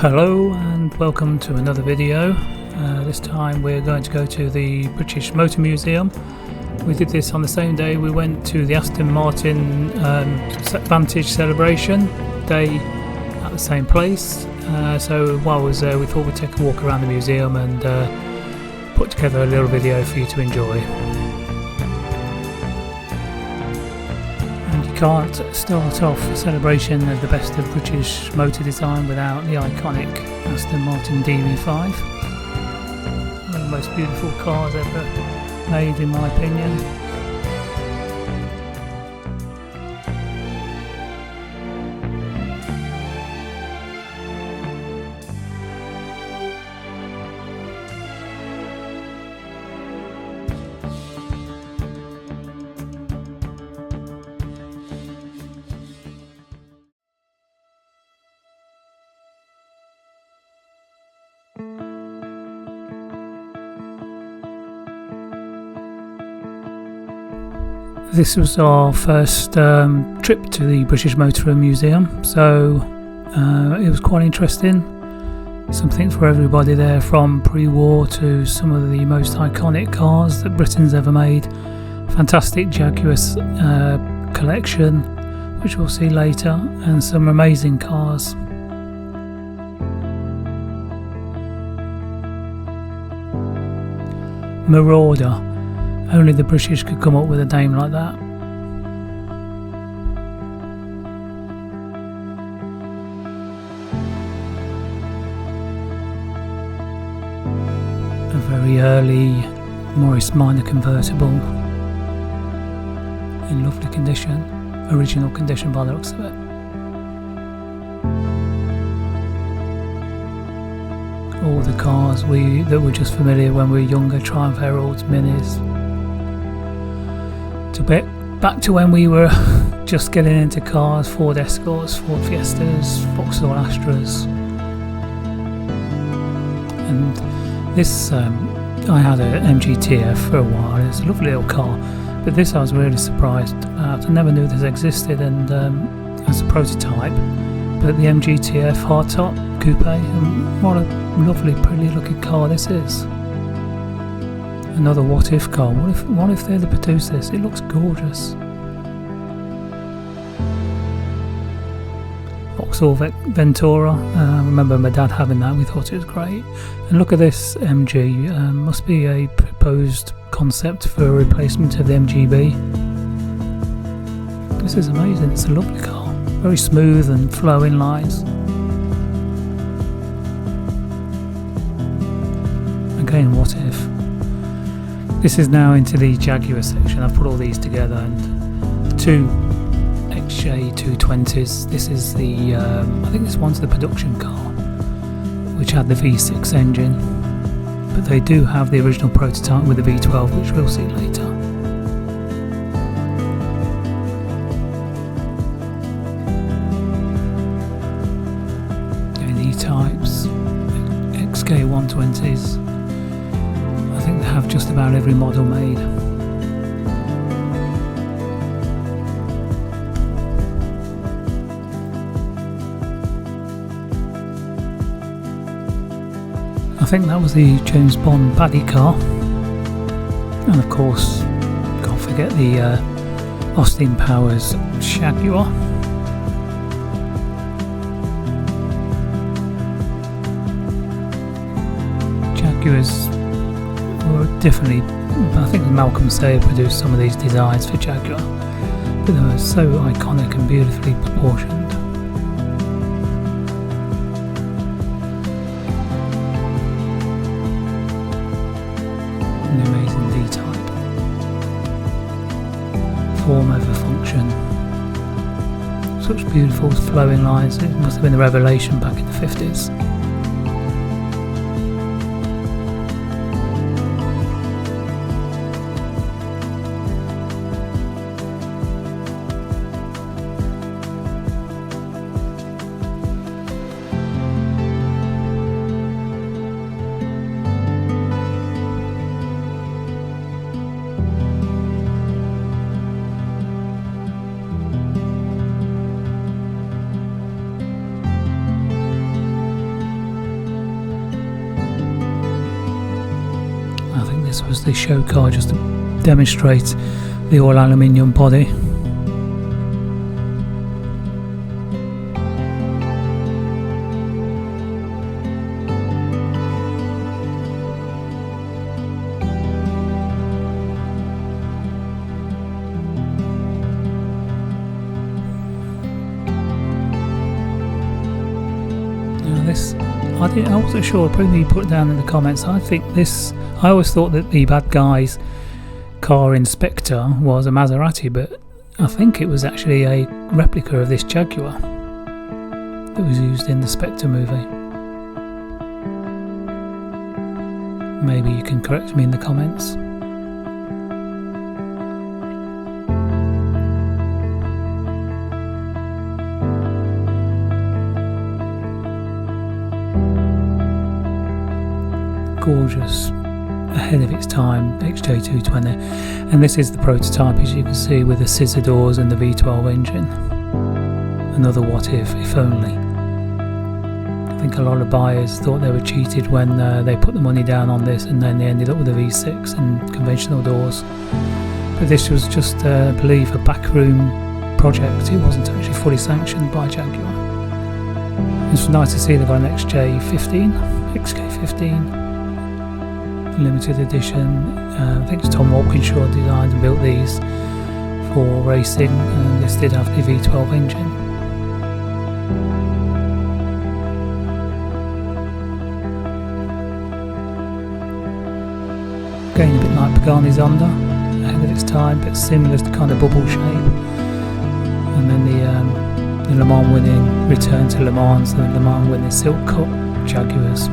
Hello and welcome to another video. This time we're going to go to the British Motor Museum. We did this on the same day we went to the Aston Martin Vantage celebration day at the same place. So while I was there we thought we'd take a walk around the museum and put together a little video for you to enjoy. Can't start off a celebration of the best of British motor design without the iconic Aston Martin DB5. One of the most beautiful cars ever made in my opinion. This was our first trip to the British Motor Museum, so it was quite interesting. Something for everybody there, from pre-war to some of the most iconic cars that Britain's ever made. Fantastic Jaguar collection, which we'll see later, and some amazing cars. Marauder. Only the British could come up with a name like that. A very early Morris Minor convertible in lovely condition, original condition by the looks of it. All the cars that were just familiar when we were younger, Triumph Heralds, Minis. Back to when we were just getting into cars, Ford Escorts, Ford Fiestas, Vauxhall Astras. And this, I had a MGTF for a while. It's a lovely little car, but this I was really surprised about. I never knew this existed, and as a prototype, but the MGTF hardtop coupe, and what a lovely, pretty looking car this is. Another what if car. What if they'd produced this? It looks gorgeous. Vauxhall Ventura. I remember my dad having that. We thought it was great. And look at this MG. Must be a proposed concept for a replacement of the MGB. This is amazing. It's a lovely car. Very smooth and flowing lines. Again, what if? This is now into the Jaguar section. I've put all these together, and two XJ220s. This is the, I think this one's the production car, which had the V6 engine, but they do have the original prototype with the V12, which we'll see later. E-types, XK120s. I think they have just about every model made. I think that was the James Bond baddie car, and of course, can't forget the Austin Powers Jaguar. Jaguars were definitely, I think Malcolm Sayer produced some of these designs for Jaguar, but they were so iconic and beautifully proportioned. An amazing D-type. Form over function. Such beautiful flowing lines. It must have been the revelation back in the 50s. this was the show car just to demonstrate the all aluminium body. I wasn't sure, probably put it down in the comments. I always thought that the bad guy's car Inspector was a Maserati, but I think it was actually a replica of this Jaguar that was used in the Spectre movie. Maybe you can correct me in the comments. Gorgeous, ahead of its time XJ220, and this is the prototype, as you can see, with the scissor doors and the V12 engine. Another what if only. I think a lot of buyers thought they were cheated when they put the money down on this and then they ended up with a V6 and conventional doors. But this was just, I believe, a backroom project. It wasn't actually fully sanctioned by Jaguar. It's nice to see they've got an XK15 limited edition. I think it's Tom Walkinshaw designed and built these for racing, and this did have the V12 engine. Again, a bit like Pagani's Honda, ahead of its time, but similar to kind of bubble shape. And then the Le Mans winning return to Le Mans, and the Le Mans winning Silk Cut Jaguars.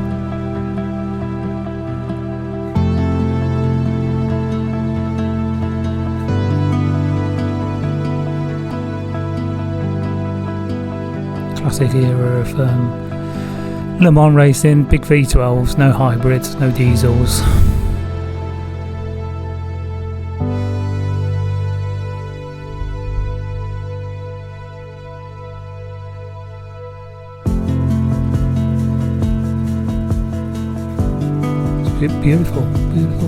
Classic era of Le Mans racing, big V12s, no hybrids, no diesels. It's beautiful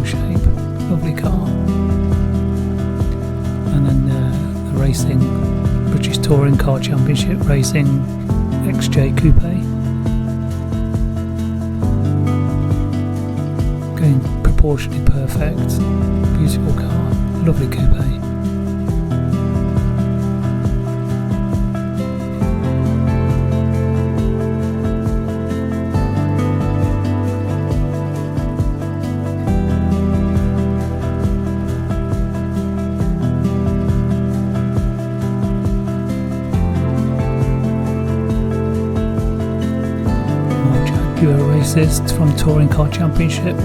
shape, lovely car. And then the racing British Touring Car Championship Racing XJ Coupe. Going proportionally perfect, beautiful car, lovely coupe. Races from Touring Car Championship.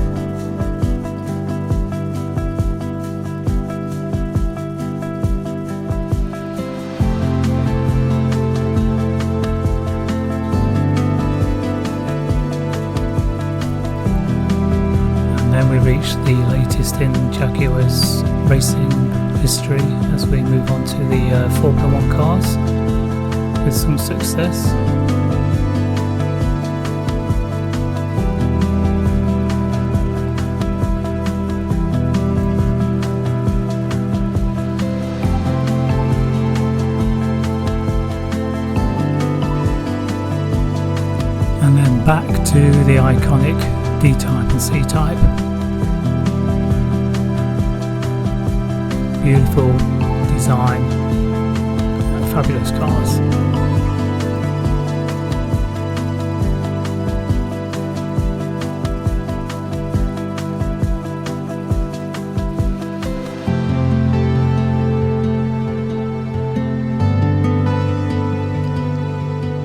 And then we reach the latest in Jaguar's racing history as we move on to the Formula 1 cars with some success. And then back to the iconic D-Type and C-Type. Beautiful design, fabulous cars.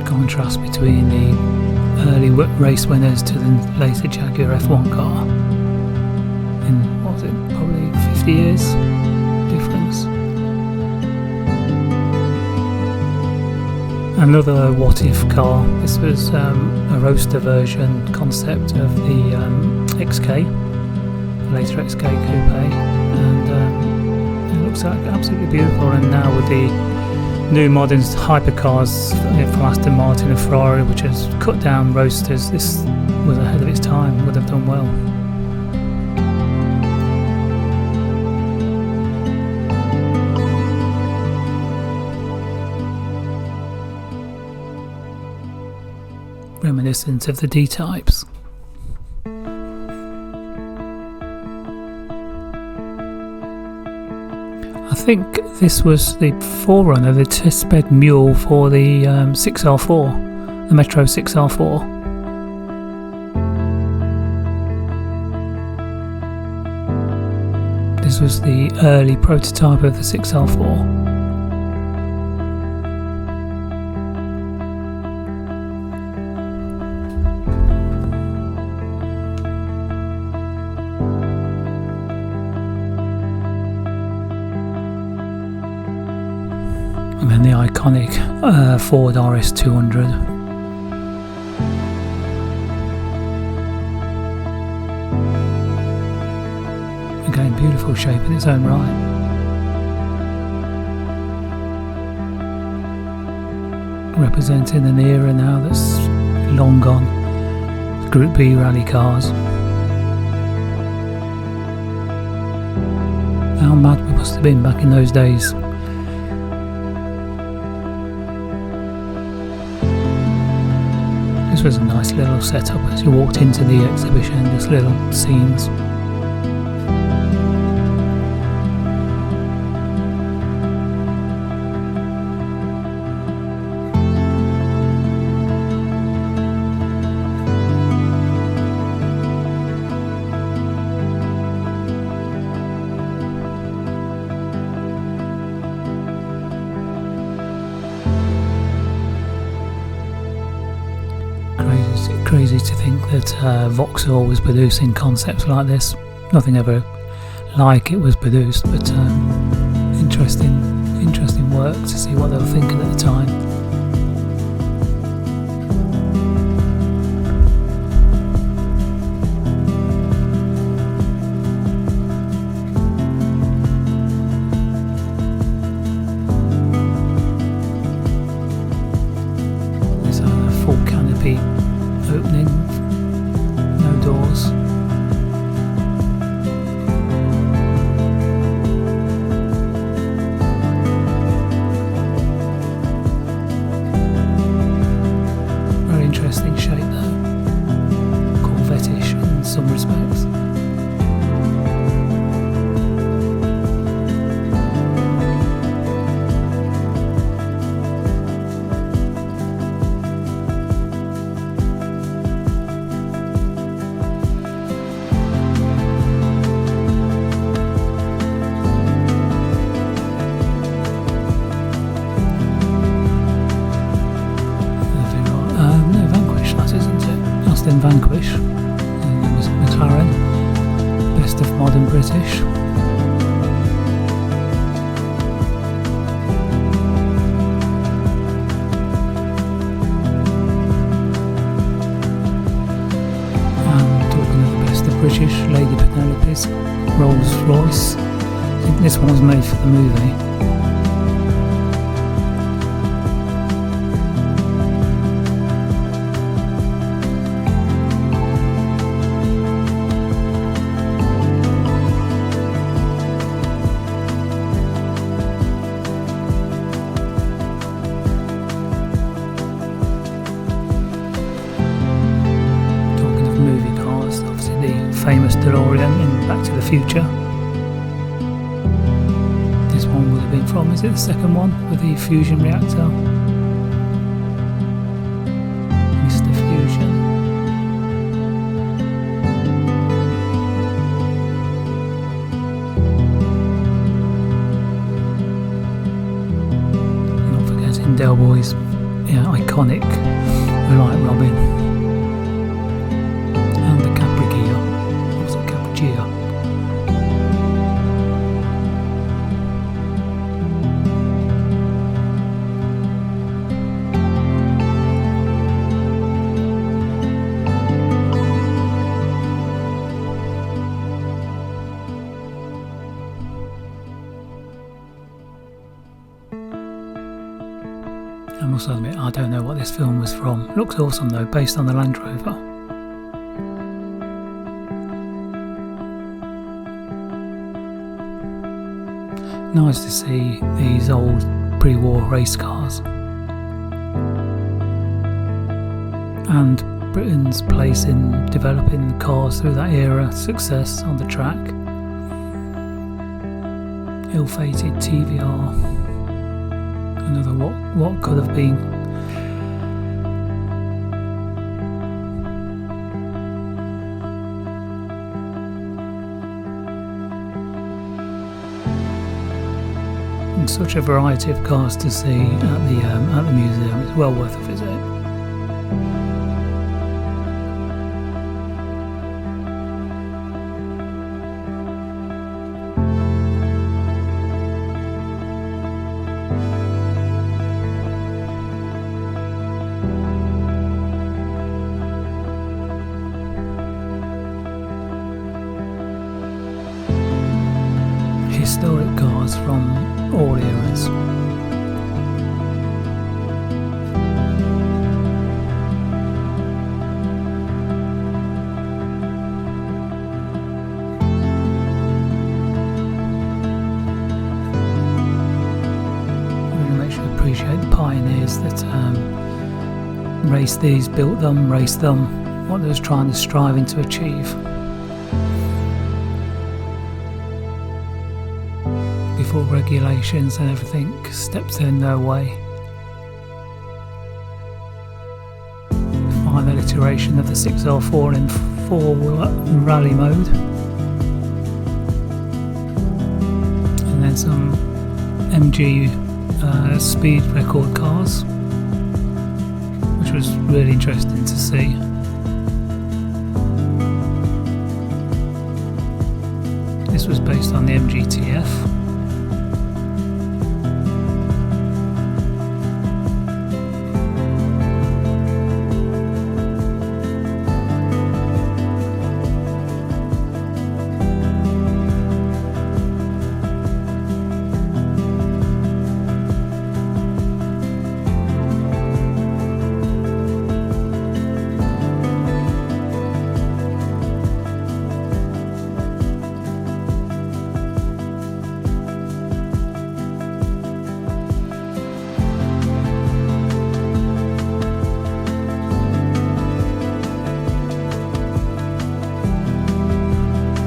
Contrast between the early race winners to the later Jaguar F1 car in, what was it, probably 50 years difference. Another what if car. This was a roadster version concept of the XK, the later XK Coupe, and it looks like absolutely beautiful. And now with the new modern hypercars from Aston Martin and Ferrari, which has cut down roadsters, this was ahead of its time, would have done well. reminiscent of the D-types. I think this was the forerunner, the testbed mule for the 6R4, the Metro 6R4. This was the early prototype of the 6R4. And then the iconic Ford RS200. Again, beautiful shape in its own right. Representing an era now that's long gone. Group B rally cars. How mad we must have been back in those days. This was a nice little setup as you walked into the exhibition, just little scenes. Crazy to think that Vauxhall was producing concepts like this. Nothing ever like it was produced, but interesting work to see what they were thinking at the time. This full canopy opening, no doors. Very interesting shape though, Corvette-ish in some respects. Aston Vanquish, and it was McLaren, best of modern British. And talking of the best of British, Lady Penelope's Rolls Royce. I think this one was made for the movie. Famous DeLorean in Back to the Future. This one would have been from, is it the second one with the fusion reactor? Mr. Fusion. You're not forgetting Del Boy's iconic Light Robin. I must admit, I don't know what this film was from. It looks awesome though, based on the Land Rover. Nice to see these old pre-war race cars. and Britain's place in developing cars through that era, success on the track. Ill-fated TVR, another what could have been. And such a variety of cars to see at the museum. It's well worth a visit. Historic cars from all eras. Really makes you appreciate the pioneers that raced these, built them, raced them, what they was striving to achieve. Before regulations and everything stepped in their way. Final iteration of the 604 in 4 rally mode. And then some MG speed record cars, which was really interesting to see. This was based on the MGTF.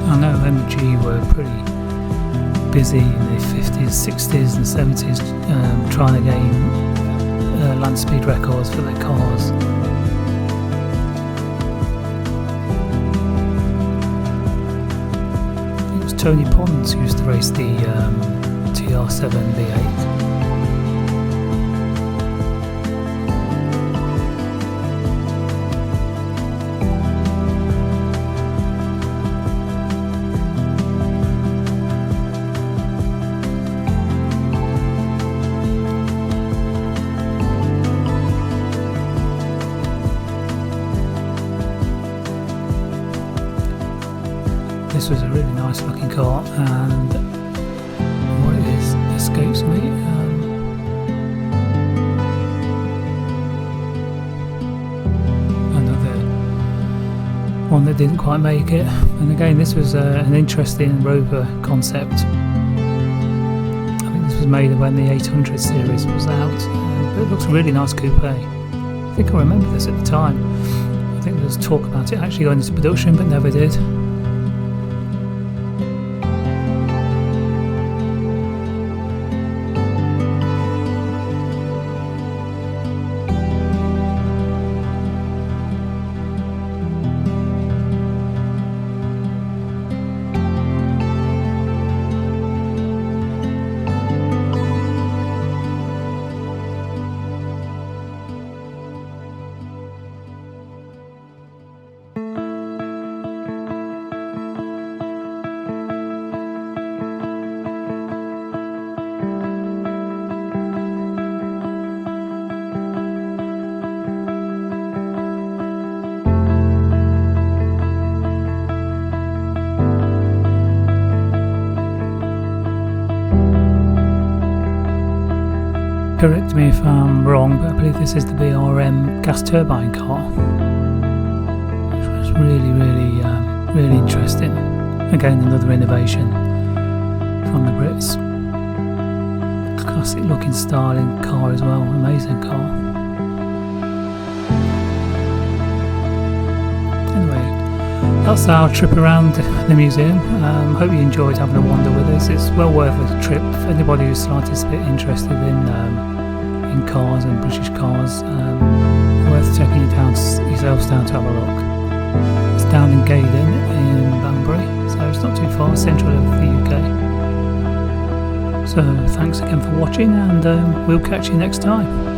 I know MG were pretty busy in the 50s, 60s and 70s trying to gain land speed records for their cars. It was Tony Pons who used to race the TR7 V8. This was a really nice looking car, and what it is escapes me. Another one that didn't quite make it, and again this was an interesting Rover concept. I think this was made when the 800 series was out, but it looks a really nice coupe. I think I remember this at the time. I think there was talk about it actually going into production, but never did. Correct me if I'm wrong, but I believe this is the BRM gas turbine car, which was really interesting. Again, another innovation from the Brits. Classic looking styling car as well, amazing car. that's our trip around the museum. Hope you enjoyed having a wander with us. It's well worth a trip for anybody who's slightly bit interested in cars and British cars. Worth taking yourselves down to have a look. It's down in Gaydon in Banbury, so it's not too far, central of the UK. So thanks again for watching, and we'll catch you next time.